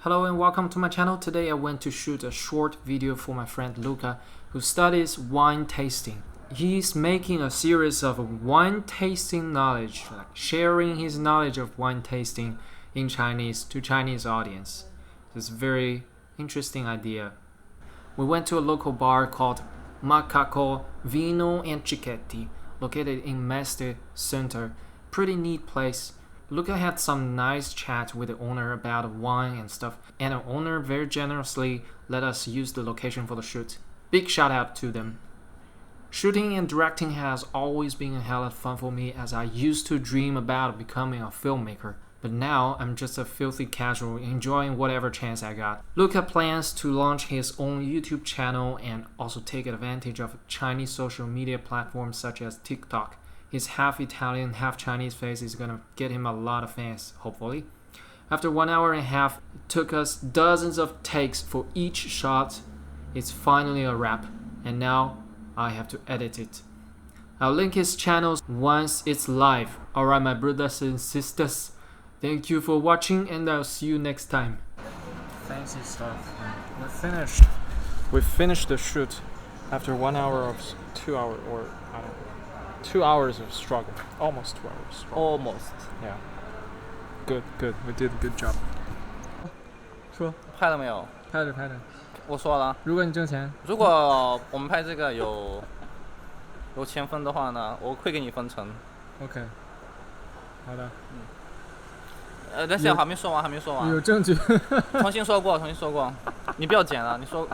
Hello and welcome to my channel. Today I went to shoot a short video for my friend Luca, who studies wine tasting. He's making a series of wine tasting knowledge, like sharing his knowledge of wine tasting in Chinese to Chinese audience. It's a very interesting idea. We went to a local bar called Macaco Vino and Cicchetti, located in Mestre Center. Pretty neat place. Luca had some nice chat with the owner about wine and stuff, and the owner very generously let us use the location for the shoot. Big shout out to them. Shooting and directing has always been a hell of fun for me, as I used to dream about becoming a filmmaker. But now I'm just a filthy casual enjoying whatever chance I got. Luca plans to launch his own YouTube channel and also take advantage of Chinese social media platforms such as TikTok. His half Italian, half Chinese face is gonna get him a lot of fans, hopefully. After 1 hour and a half, it took us dozens of takes for each shot. It's finally a wrap, and now I have to edit it. I'll link his channel once it's live. Alright, my brothers and sisters, thank you for watching, and I'll see you next time. Fancy stuff. We finished the shoot after 1 hour of 2 hour, or I don't know. 2 hours of struggle, almost 2 hours. Struggle. Almost. Yeah. Good. We did a good job. 说拍了没有？拍着。我说了，如果你挣钱，如果我们拍这个有1000分的话呢，我会给你分成。OK。好的。等下还没说完。有证据。重新说过，你不要剪了，你说。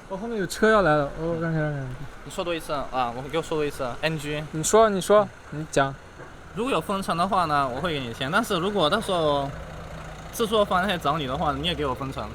我后面有车要来了，我让开。你说多一次啊！给我说多一次 NG。你说，你讲。如果有分成的话呢，我会给你钱。但是如果到时候制作方那些找你的话，你也给我分成。